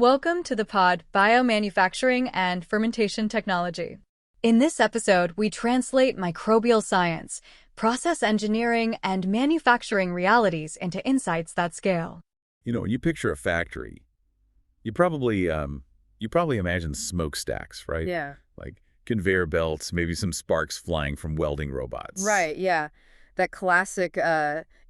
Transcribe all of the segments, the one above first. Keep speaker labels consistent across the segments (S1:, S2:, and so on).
S1: Welcome to the pod Biomanufacturing and Fermentation Technology. In this episode, we translate microbial science, process engineering, and manufacturing realities into insights that scale.
S2: When you picture a factory, you probably imagine smokestacks, right?
S3: Yeah.
S2: Like conveyor belts, maybe some sparks flying from welding robots.
S3: Right, yeah. That classic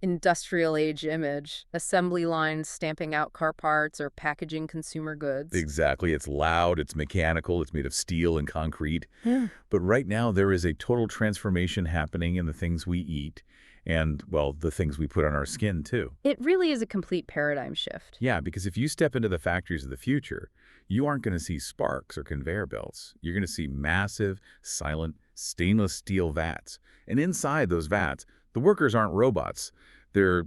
S3: industrial age image, assembly lines stamping out car parts or packaging consumer goods.
S2: Exactly. It's loud, it's mechanical, it's made of steel and concrete.
S3: Yeah.
S2: But right now, there is a total transformation happening in the things we eat and, well, the things we put on our skin, too.
S3: It really is a complete paradigm shift.
S2: Yeah, because if you step into the factories of the future, you aren't going to see sparks or conveyor belts. You're going to see massive, silent, stainless steel vats. And inside those vats, the workers aren't robots. They're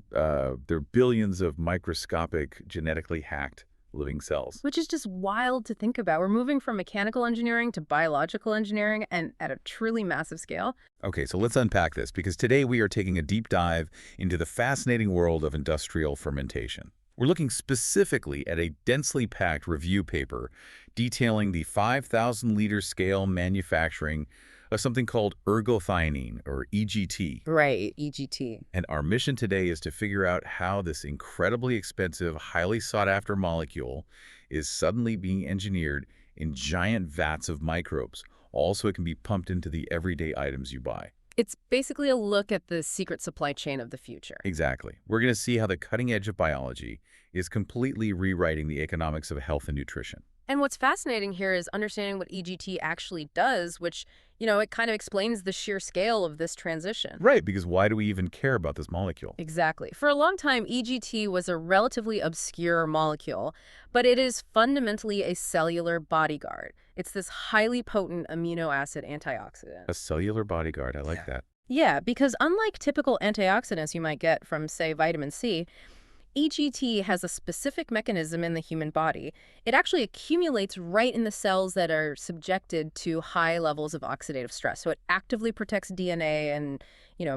S2: billions of microscopic, genetically hacked living cells.
S3: Which is just wild to think about. We're moving from mechanical engineering to biological engineering, and at a truly massive scale.
S2: Okay, so let's unpack this, because today we are taking a deep dive into the fascinating world of industrial fermentation. We're looking specifically at a densely packed review paper detailing the 5,000-liter scale manufacturing of something called ergothioneine, or EGT.
S3: Right, EGT.
S2: And our mission today is to figure out how this incredibly expensive, highly sought-after molecule is suddenly being engineered in giant vats of microbes, all so it can be pumped into the everyday items you buy.
S3: It's basically a look at the secret supply chain of the future.
S2: Exactly. We're going to see how the cutting edge of biology is completely rewriting the economics of health and nutrition.
S3: And what's fascinating here is understanding what EGT actually does, which, it kind of explains the sheer scale of this transition.
S2: Right, because why do we even care about this molecule?
S3: Exactly. For a long time, EGT was a relatively obscure molecule, but it is fundamentally a cellular bodyguard. It's this highly potent amino acid antioxidant.
S2: A cellular bodyguard, I like that.
S3: Yeah, because unlike typical antioxidants you might get from, say, vitamin C, EGT has a specific mechanism in the human body. It actually accumulates right in the cells that are subjected to high levels of oxidative stress. So it actively protects DNA and,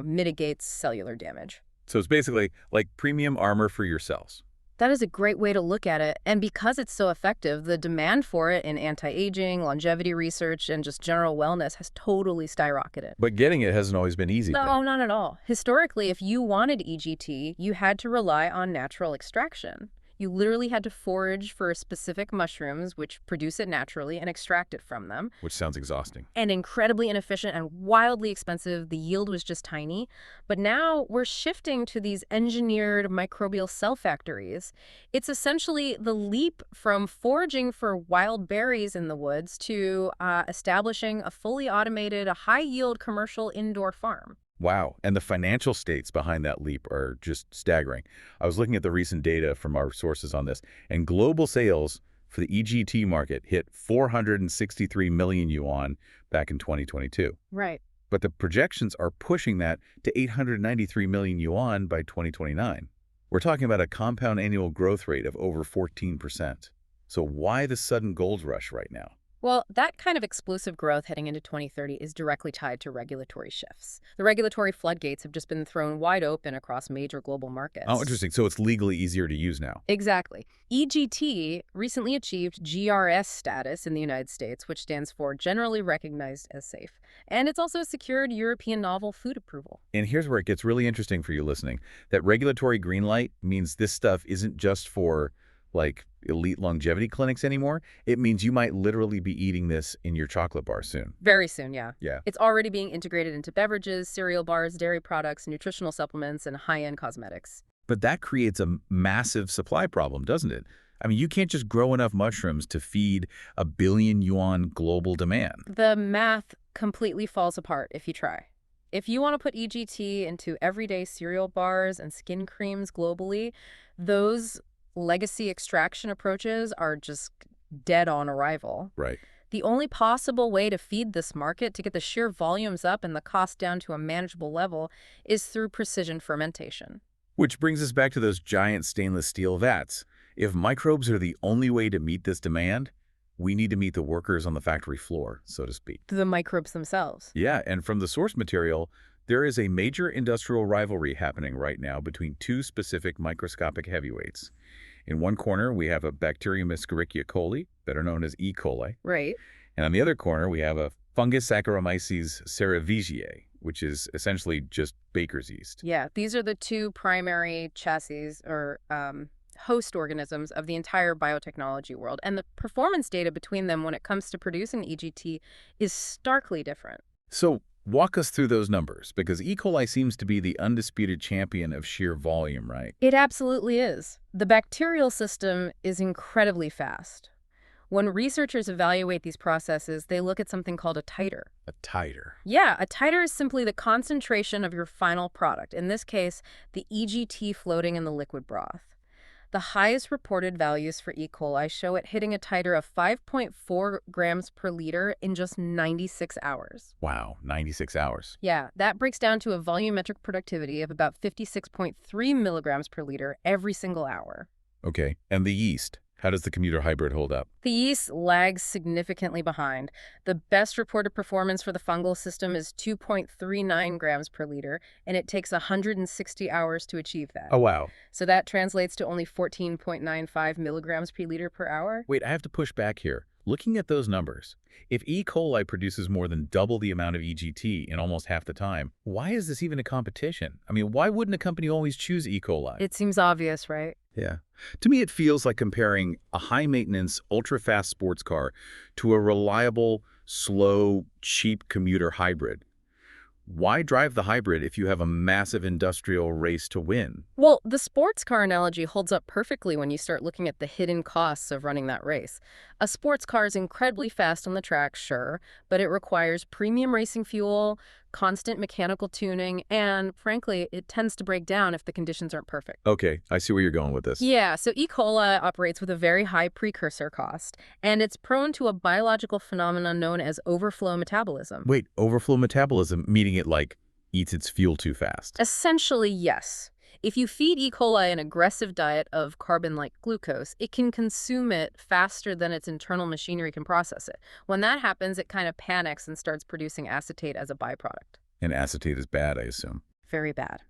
S3: mitigates cellular damage.
S2: So it's basically like premium armor for your cells.
S3: That is a great way to look at it. And because it's so effective, the demand for it in anti-aging, longevity research, and just general wellness has totally skyrocketed.
S2: But getting it hasn't always been easy.
S3: No, not at all. Historically, if you wanted EGT, you had to rely on natural extraction. You literally had to forage for specific mushrooms, which produce it naturally, and extract it from them.
S2: Which sounds exhausting.
S3: And incredibly inefficient and wildly expensive. The yield was just tiny. But now we're shifting to these engineered microbial cell factories. It's essentially the leap from foraging for wild berries in the woods to establishing a fully automated, a high-yield commercial indoor farm.
S2: Wow. And the financial stakes behind that leap are just staggering. I was looking at the recent data from our sources on this, and global sales for the EGT market hit 463 million yuan back in 2022.
S3: Right.
S2: But the projections are pushing that to 893 million yuan by 2029. We're talking about a compound annual growth rate of over 14%. So why the sudden gold rush right now?
S3: Well, that kind of explosive growth heading into 2030 is directly tied to regulatory shifts. The regulatory floodgates have just been thrown wide open across major global markets.
S2: Oh, interesting. So it's legally easier to use now.
S3: Exactly. EGT recently achieved GRS status in the United States, which stands for Generally Recognized as Safe. And it's also secured European Novel Food approval.
S2: And here's where it gets really interesting for you listening. That regulatory green light means this stuff isn't just for like elite longevity clinics anymore. It means you might literally be eating this in your chocolate bar soon.
S3: Very soon, yeah.
S2: Yeah.
S3: It's already being integrated into beverages, cereal bars, dairy products, nutritional supplements, and high-end cosmetics.
S2: But that creates a massive supply problem, doesn't it? I mean, you can't just grow enough mushrooms to feed a billion yuan global demand.
S3: The math completely falls apart if you try. If you want to put EGT into everyday cereal bars and skin creams globally, those legacy extraction approaches are just dead on arrival.
S2: Right.
S3: The only possible way to feed this market to get the sheer volumes up and the cost down to a manageable level is through precision fermentation.
S2: Which brings us back to those giant stainless steel vats. If microbes are the only way to meet this demand, we need to meet the workers on the factory floor, so to speak.
S3: The microbes themselves.
S2: Yeah, and from the source material, there is a major industrial rivalry happening right now between two specific microscopic heavyweights. In one corner, we have a bacterium Escherichia coli, better known as E. coli.
S3: Right.
S2: And on the other corner, we have a fungus Saccharomyces cerevisiae, which is essentially just baker's yeast.
S3: Yeah, these are the two primary chassis or host organisms of the entire biotechnology world. And the performance data between them when it comes to producing EGT is starkly different.
S2: So walk us through those numbers, because E. coli seems to be the undisputed champion of sheer volume, right?
S3: It absolutely is. The bacterial system is incredibly fast. When researchers evaluate these processes, they look at something called a titer.
S2: A titer.
S3: Yeah, a titer is simply the concentration of your final product, in this case, the EGT floating in the liquid broth. The highest reported values for E. coli show it hitting a titer of 5.4 grams per liter in just 96 hours.
S2: Wow, 96 hours.
S3: Yeah, that breaks down to a volumetric productivity of about 56.3 milligrams per liter every single hour.
S2: Okay, and the yeast? How does the commuter hybrid hold up?
S3: The yeast lags significantly behind. The best reported performance for the fungal system is 2.39 grams per liter, and it takes 160 hours to achieve that.
S2: Oh, wow.
S3: So that translates to only 14.95 milligrams per liter per hour.
S2: Wait, I have to push back here. Looking at those numbers, if E. coli produces more than double the amount of EGT in almost half the time, why is this even a competition? I mean, why wouldn't a company always choose E. coli?
S3: It seems obvious, right?
S2: Yeah. To me, it feels like comparing a high-maintenance, ultra-fast sports car to a reliable, slow, cheap commuter hybrid. Why drive the hybrid if you have a massive industrial race to win?
S3: Well, the sports car analogy holds up perfectly when you start looking at the hidden costs of running that race. A sports car is incredibly fast on the track, sure, but it requires premium racing fuel, constant mechanical tuning, and, frankly, it tends to break down if the conditions aren't perfect.
S2: Okay, I see where you're going with this.
S3: Yeah, so E. coli operates with a very high precursor cost, and it's prone to a biological phenomenon known as overflow metabolism.
S2: Wait, overflow metabolism, meaning it, like, eats its fuel too fast?
S3: Essentially, yes. If you feed E. coli an aggressive diet of carbon-like glucose, it can consume it faster than its internal machinery can process it. When that happens, it kind of panics and starts producing acetate as a byproduct.
S2: And acetate is bad, I assume.
S3: Very bad.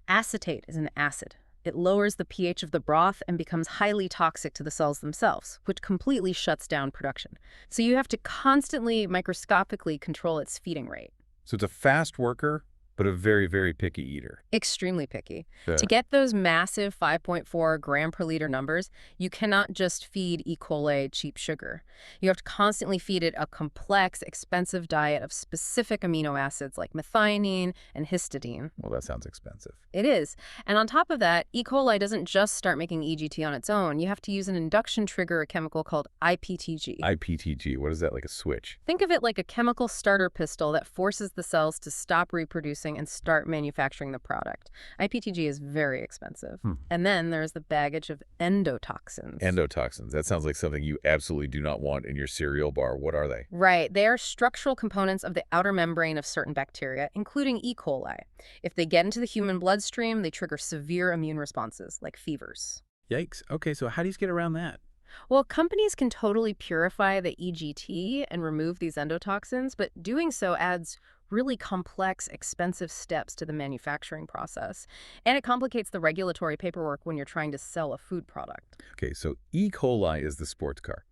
S3: Acetate is an acid. It lowers the pH of the broth and becomes highly toxic to the cells themselves, which completely shuts down production. So you have to constantly, microscopically control its feeding rate.
S2: So it's a fast worker, but a very, very picky eater.
S3: Extremely picky.
S2: Yeah.
S3: To get those massive 5.4 gram per liter numbers, you cannot just feed E. coli cheap sugar. You have to constantly feed it a complex, expensive diet of specific amino acids like methionine and histidine.
S2: Well, that sounds expensive.
S3: It is. And on top of that, E. coli doesn't just start making EGT on its own. You have to use an induction trigger, a chemical called IPTG.
S2: IPTG, what is that, like a switch?
S3: Think of it like a chemical starter pistol that forces the cells to stop reproducing and start manufacturing the product. IPTG is very expensive. And then there's the baggage of endotoxins.
S2: Endotoxins. That sounds like something you absolutely do not want in your cereal bar. What are they?
S3: Right. They are structural components of the outer membrane of certain bacteria, including E. coli. If they get into the human bloodstream, they trigger severe immune responses, like fevers.
S2: Yikes. Okay, so how do you get around that?
S3: Well, companies can totally purify the EGT and remove these endotoxins, but doing so adds really complex, expensive steps to the manufacturing process. And it complicates the regulatory paperwork when you're trying to sell a food product.
S2: Okay, so E. coli is the sports car.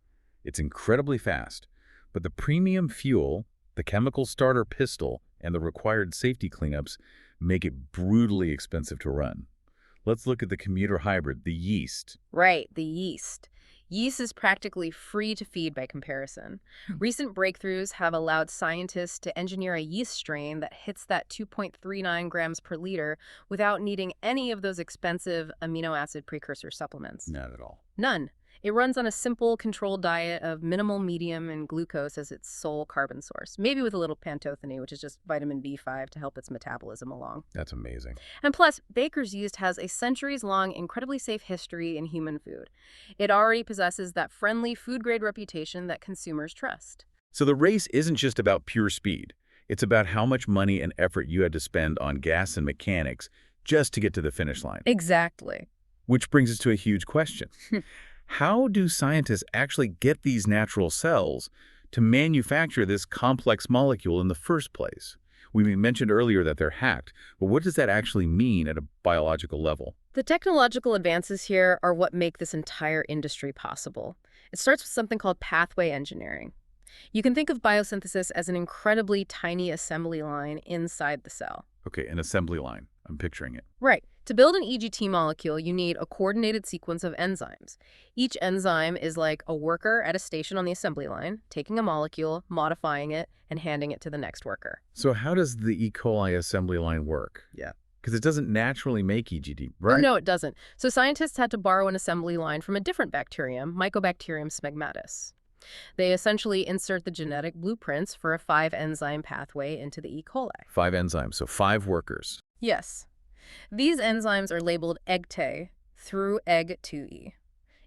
S2: It's incredibly fast, but the premium fuel, the chemical starter pistol, and the required safety cleanups make it brutally expensive to run. Let's look at the commuter hybrid, the yeast.
S3: Right, the yeast. Yeast is practically free to feed by comparison. Recent breakthroughs have allowed scientists to engineer a yeast strain that hits that 2.39 grams per liter without needing any of those expensive amino acid precursor supplements.
S2: Not at all.
S3: None. It runs on a simple, controlled diet of minimal medium and glucose as its sole carbon source, maybe with a little pantothenium, which is just vitamin B5 to help its metabolism along.
S2: That's amazing.
S3: And plus, baker's yeast has a centuries-long, incredibly safe history in human food. It already possesses that friendly food-grade reputation that consumers trust.
S2: So the race isn't just about pure speed. It's about how much money and effort you had to spend on gas and mechanics just to get to the finish line.
S3: Exactly.
S2: Which brings us to a huge question. How do scientists actually get these natural cells to manufacture this complex molecule in the first place? We mentioned earlier that they're hacked, but what does that actually mean at a biological level?
S3: The technological advances here are what make this entire industry possible. It starts with something called pathway engineering. You can think of biosynthesis as an incredibly tiny assembly line inside the cell.
S2: Okay, an assembly line. I'm picturing it.
S3: Right. To build an EGT molecule, you need a coordinated sequence of enzymes. Each enzyme is like a worker at a station on the assembly line, taking a molecule, modifying it, and handing it to the next worker.
S2: So how does the E. coli assembly line work?
S3: Yeah.
S2: Because it doesn't naturally make EGT,
S3: Oh,
S2: right?
S3: no, it doesn't. So scientists had to borrow an assembly line from a different bacterium, Mycobacterium smegmatis. They essentially insert the genetic blueprints for a 5-enzyme pathway into the E. coli.
S2: 5 enzymes, so 5 workers.
S3: Yes. These enzymes are labeled EGT through EG2E.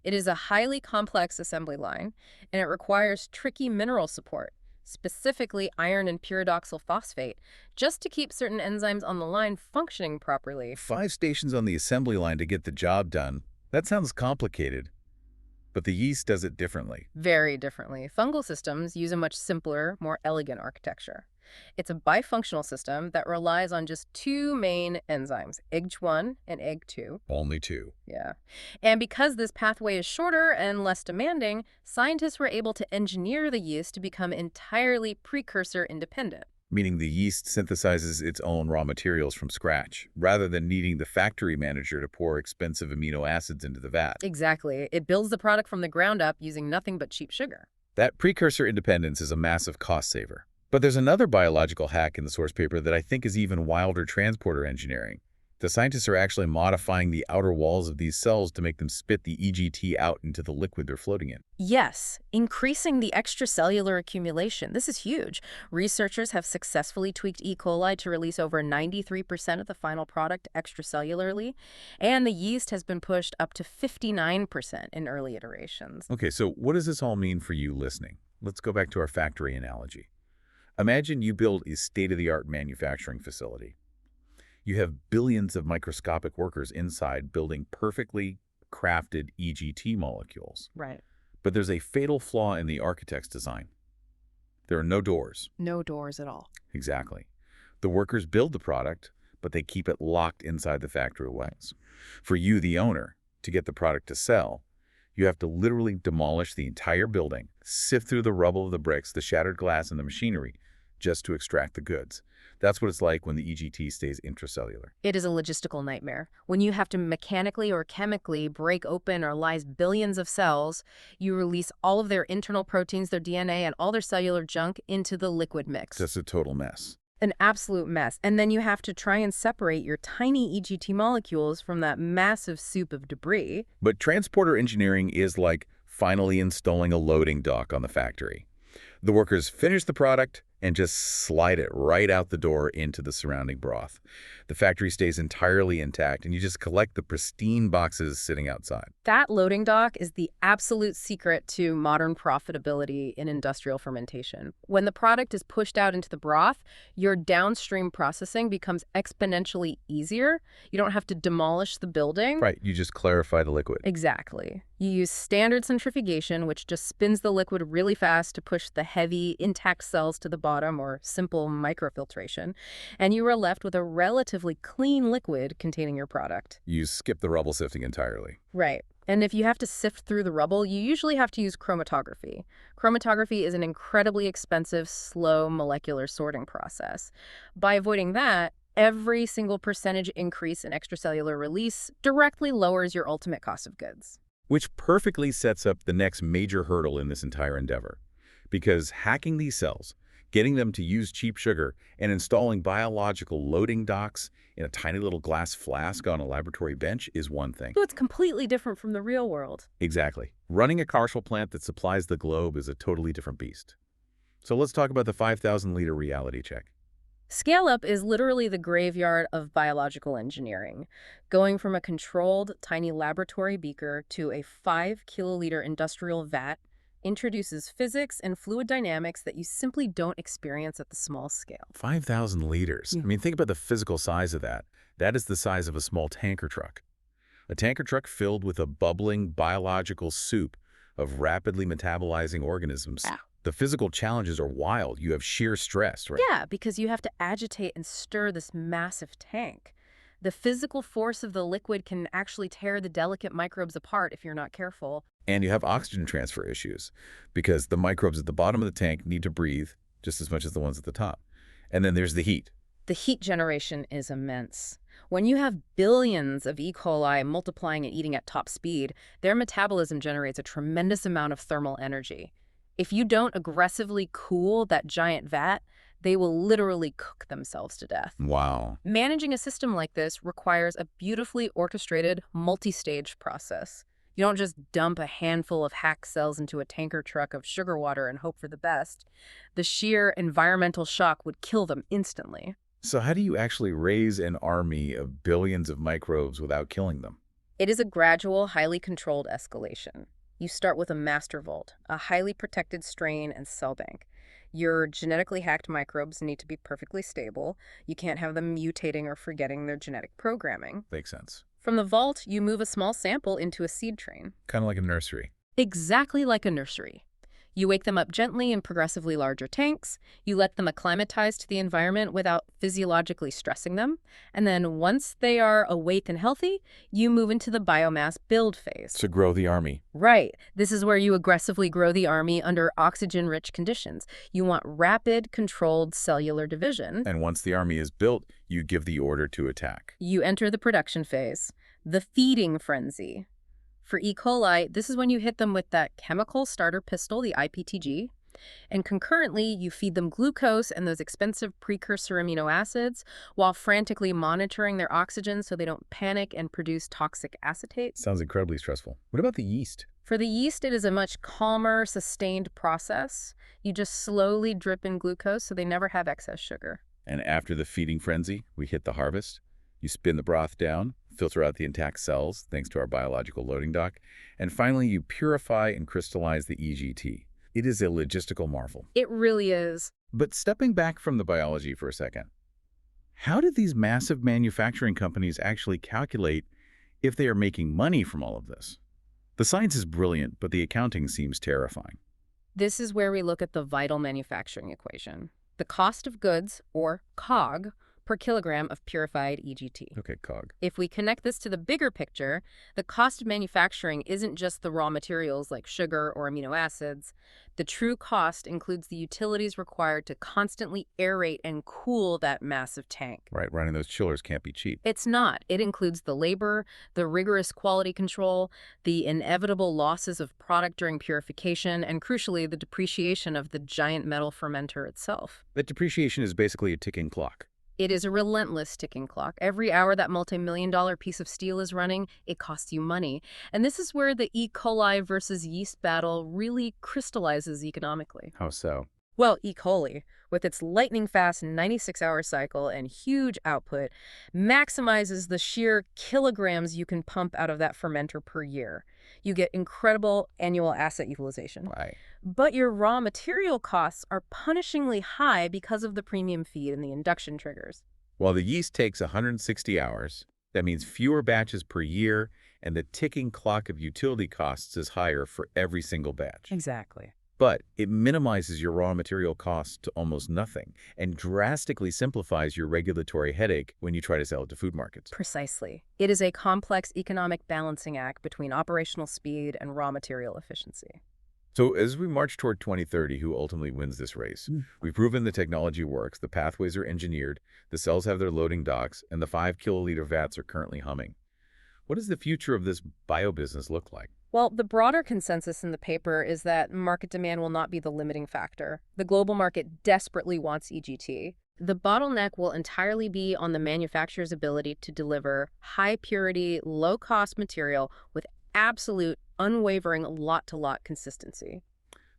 S3: It is a highly complex assembly line, and it requires tricky mineral support, specifically iron and pyridoxal phosphate, just to keep certain enzymes on the line functioning properly.
S2: 5 stations on the assembly line to get the job done. That sounds complicated. But the yeast does it differently.
S3: Very differently. Fungal systems use a much simpler, more elegant architecture. It's a bifunctional system that relies on just 2 main enzymes, EG1 and EG2.
S2: Only 2.
S3: Yeah. And because this pathway is shorter and less demanding, scientists were able to engineer the yeast to become entirely precursor independent.
S2: Meaning the yeast synthesizes its own raw materials from scratch, rather than needing the factory manager to pour expensive amino acids into the vat.
S3: Exactly. It builds the product from the ground up using nothing but cheap sugar.
S2: That precursor independence is a massive cost saver. But there's another biological hack in the source paper that I think is even wilder: transporter engineering. The scientists are actually modifying the outer walls of these cells to make them spit the EGT out into the liquid they're floating in.
S3: Yes, increasing the extracellular accumulation. This is huge. Researchers have successfully tweaked E. coli to release over 93% of the final product extracellularly, and the yeast has been pushed up to 59% in early iterations.
S2: Okay, so what does this all mean for you listening? Let's go back to our factory analogy. Imagine you build a state-of-the-art manufacturing facility. You have billions of microscopic workers inside building perfectly crafted EGT molecules.
S3: Right.
S2: But there's a fatal flaw in the architect's design. There are no doors.
S3: No doors at all.
S2: Exactly. The workers build the product, but they keep it locked inside the factory walls. For you, the owner, to get the product to sell, you have to literally demolish the entire building, sift through the rubble of the bricks, the shattered glass, and the machinery, just to extract the goods. That's what it's like when the EGT stays intracellular.
S3: It is a logistical nightmare. When you have to mechanically or chemically break open or lyse billions of cells, you release all of their internal proteins, their DNA, and all their cellular junk into the liquid mix.
S2: That's a total mess.
S3: An absolute mess. And then you have to try and separate your tiny EGT molecules from that massive soup of debris.
S2: But transporter engineering is like finally installing a loading dock on the factory. The workers finish the product and just slide it right out the door into the surrounding broth. The factory stays entirely intact, and you just collect the pristine boxes sitting outside.
S3: That loading dock is the absolute secret to modern profitability in industrial fermentation. When the product is pushed out into the broth, your downstream processing becomes exponentially easier. You don't have to demolish the building.
S2: Right, you just clarify the liquid.
S3: Exactly. You use standard centrifugation, which just spins the liquid really fast to push the heavy, intact cells to the bottom, or simple microfiltration, and you are left with a relatively clean liquid containing your product.
S2: You skip the rubble sifting entirely.
S3: Right. And if you have to sift through the rubble, you usually have to use chromatography. Chromatography is an incredibly expensive, slow molecular sorting process. By avoiding that, every single percentage increase in extracellular release directly lowers your ultimate cost of goods.
S2: Which perfectly sets up the next major hurdle in this entire endeavor. Because hacking these cells, getting them to use cheap sugar, and installing biological loading docks in a tiny little glass flask on a laboratory bench is one thing.
S3: So it's completely different from the real world.
S2: Exactly. Running a commercial plant that supplies the globe is a totally different beast. So let's talk about the 5,000-liter reality check.
S3: Scale-up is literally the graveyard of biological engineering, going from a controlled, tiny laboratory beaker to a 5-kiloliter industrial vat introduces physics and fluid dynamics that you simply don't experience at the small scale.
S2: 5,000 liters.
S3: Yeah.
S2: I mean, think about the physical size of that. That is the size of a small tanker truck. A tanker truck filled with a bubbling biological soup of rapidly metabolizing organisms.
S3: Wow.
S2: The physical challenges are wild. You have sheer stress, right?
S3: Yeah, because you have to agitate and stir this massive tank. The physical force of the liquid can actually tear the delicate microbes apart if you're not careful.
S2: And you have oxygen transfer issues because the microbes at the bottom of the tank need to breathe just as much as the ones at the top. And then there's the heat.
S3: The heat generation is immense. When you have billions of E. coli multiplying and eating at top speed, their metabolism generates a tremendous amount of thermal energy. If you don't aggressively cool that giant vat, they will literally cook themselves to death.
S2: Wow.
S3: Managing a system like this requires a beautifully orchestrated, multi-stage process. You don't just dump a handful of hack cells into a tanker truck of sugar water and hope for the best. The sheer environmental shock would kill them instantly.
S2: So how do you actually raise an army of billions of microbes without killing them?
S3: It is a gradual, highly controlled escalation. You start with a master vault, a highly protected strain and cell bank. Your genetically hacked microbes need to be perfectly stable. You can't have them mutating or forgetting their genetic programming.
S2: Makes sense.
S3: From the vault, you move a small sample into a seed train.
S2: Kind of like a nursery.
S3: Exactly like a nursery. You wake them up gently in progressively larger tanks. You let them acclimatize to the environment without physiologically stressing them. And then once they are awake and healthy, you move into the biomass build phase.
S2: To grow the army.
S3: Right. This is where you aggressively grow the army under oxygen-rich conditions. You want rapid, controlled cellular division.
S2: And once the army is built, you give the order to attack.
S3: You enter the production phase, the feeding frenzy. For E. coli, this is when you hit them with that chemical starter pistol, the IPTG, and concurrently you feed them glucose and those expensive precursor amino acids while frantically monitoring their oxygen so they don't panic and produce toxic acetate.
S2: Sounds incredibly stressful. What about the yeast?
S3: For the yeast, it is a much calmer, sustained process. You just slowly drip in glucose so they never have excess sugar.
S2: And after the feeding frenzy, we hit the harvest. You spin the broth down, filter out the intact cells, thanks to our biological loading dock, and finally you purify and crystallize the EGT. It is a logistical marvel.
S3: It really is.
S2: But stepping back from the biology for a second, how do these massive manufacturing companies actually calculate if they are making money from all of this? The science is brilliant, but the accounting seems terrifying.
S3: This is where we look at the vital manufacturing equation. The cost of goods, or COG, per kilogram of purified EGT.
S2: Okay, COG.
S3: If we connect this to the bigger picture, the cost of manufacturing isn't just the raw materials like sugar or amino acids. The true cost includes the utilities required to constantly aerate and cool that massive tank.
S2: Right, running those chillers can't be cheap.
S3: It's not. It includes the labor, the rigorous quality control, the inevitable losses of product during purification, and crucially, the depreciation of the giant metal fermenter itself.
S2: That depreciation is basically a ticking clock.
S3: It is a relentless ticking clock. Every hour that multi-million-dollar piece of steel is running, it costs you money. And this is where the E. coli versus yeast battle really crystallizes economically.
S2: How so?
S3: Well, E. coli, with its lightning-fast 96-hour cycle and huge output, maximizes the sheer kilograms you can pump out of that fermenter per year. You get incredible annual asset utilization.
S2: Right.
S3: But your raw material costs are punishingly high because of the premium feed and the induction triggers.
S2: While the yeast takes 160 hours, that means fewer batches per year, and the ticking clock of utility costs is higher for every single batch.
S3: Exactly.
S2: But it minimizes your raw material costs to almost nothing and drastically simplifies your regulatory headache when you try to sell it to food markets.
S3: Precisely. It is a complex economic balancing act between operational speed and raw material efficiency.
S2: So as we march toward 2030, who ultimately wins this race? We've proven the technology works, the pathways are engineered, the cells have their loading docks, and the 5-kiloliter vats are currently humming. What does the future of this biobusiness look like?
S3: Well, the broader consensus in the paper is that market demand will not be the limiting factor. The global market desperately wants EGT. The bottleneck will entirely be on the manufacturer's ability to deliver high-purity, low-cost material with absolute, unwavering lot-to-lot consistency.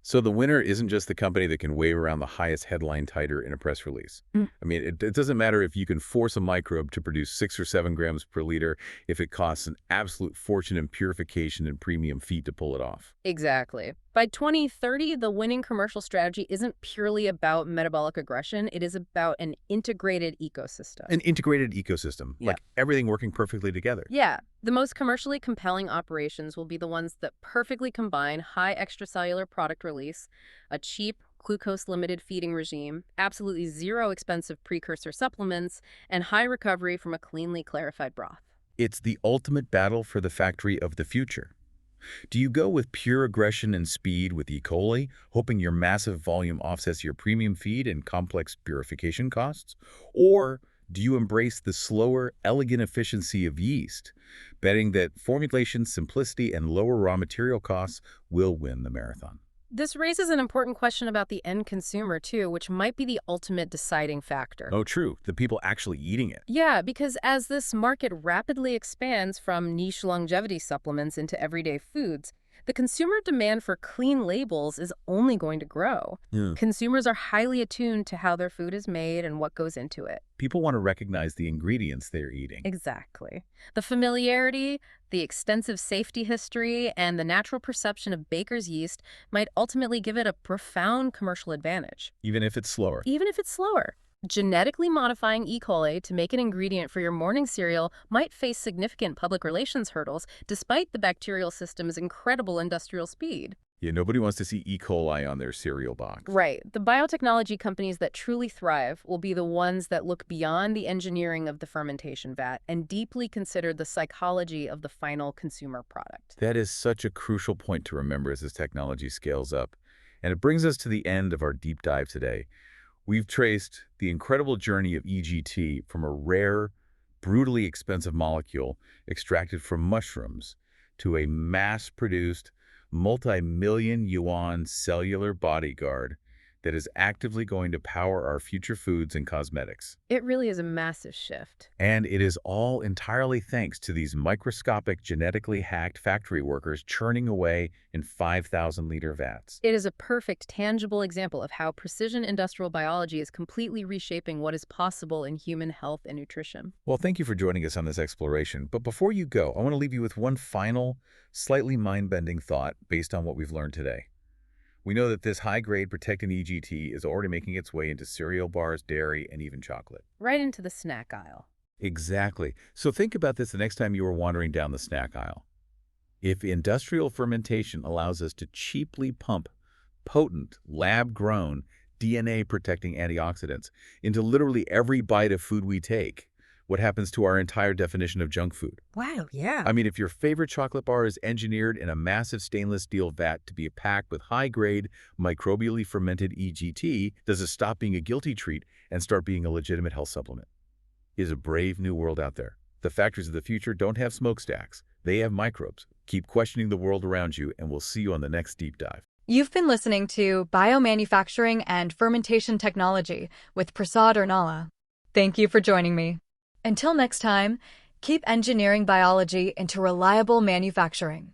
S2: So the winner isn't just the company that can wave around the highest headline titer in a press release. I mean, it doesn't matter if you can force a microbe to produce 6 or 7 grams per liter if it costs an absolute fortune in purification and premium feed to pull it off.
S3: Exactly. By 2030, the winning commercial strategy isn't purely about metabolic aggression. It is about an integrated ecosystem.
S2: An integrated ecosystem,
S3: Yeah.
S2: like everything working perfectly together.
S3: Yeah, the most commercially compelling operations will be the ones that perfectly combine high extracellular product release, a cheap glucose-limited feeding regime, absolutely zero expensive precursor supplements, and high recovery from a cleanly clarified broth.
S2: It's the ultimate battle for the factory of the future. Do you go with pure aggression and speed with E. coli, hoping your massive volume offsets your premium feed and complex purification costs? Or do you embrace the slower, elegant efficiency of yeast, betting that formulation, simplicity, and lower raw material costs will win the marathon?
S3: This raises an important question about the end consumer, too, which might be the ultimate deciding factor.
S2: Oh, true. The people actually eating it.
S3: Yeah, because as this market rapidly expands from niche longevity supplements into everyday foods, the consumer demand for clean labels is only going to grow.
S2: Yeah.
S3: Consumers are highly attuned to how their food is made and what goes into it.
S2: People want to recognize the ingredients they're eating.
S3: Exactly. The familiarity, the extensive safety history, and the natural perception of baker's yeast might ultimately give it a profound commercial advantage.
S2: Even if it's slower.
S3: Even if it's slower. Genetically modifying E. coli to make an ingredient for your morning cereal might face significant public relations hurdles despite the bacterial system's incredible industrial speed.
S2: Yeah, nobody wants to see E. coli on their cereal box.
S3: Right. The biotechnology companies that truly thrive will be the ones that look beyond the engineering of the fermentation vat and deeply consider the psychology of the final consumer product.
S2: That is such a crucial point to remember as this technology scales up. And it brings us to the end of our deep dive today. We've traced the incredible journey of EGT from a rare, brutally expensive molecule extracted from mushrooms to a mass-produced, multi-million yuan cellular bodyguard that is actively going to power our future foods and cosmetics.
S3: It really is a massive shift.
S2: And it is all entirely thanks to these microscopic, genetically hacked factory workers churning away in 5,000-liter vats.
S3: It is a perfect, tangible example of how precision industrial biology is completely reshaping what is possible in human health and nutrition.
S2: Well, thank you for joining us on this exploration. But before you go, I want to leave you with one final, slightly mind-bending thought based on what we've learned today. We know that this high-grade protectin EGT is already making its way into cereal bars, dairy, and even chocolate.
S3: Right into the snack aisle.
S2: Exactly. So think about this the next time you are wandering down the snack aisle. If industrial fermentation allows us to cheaply pump potent, lab-grown, DNA-protecting antioxidants into literally every bite of food we take, what happens to our entire definition of junk food?
S3: Wow, yeah.
S2: I mean, if your favorite chocolate bar is engineered in a massive stainless steel vat to be packed with high-grade, microbially fermented EGT, does it stop being a guilty treat and start being a legitimate health supplement? It is a brave new world out there. The factories of the future don't have smokestacks. They have microbes. Keep questioning the world around you, and we'll see you on the next deep dive.
S1: You've been listening to Biomanufacturing and Fermentation Technology with Prasad Urnala. Thank you for joining me. Until next time, keep engineering biology into reliable manufacturing.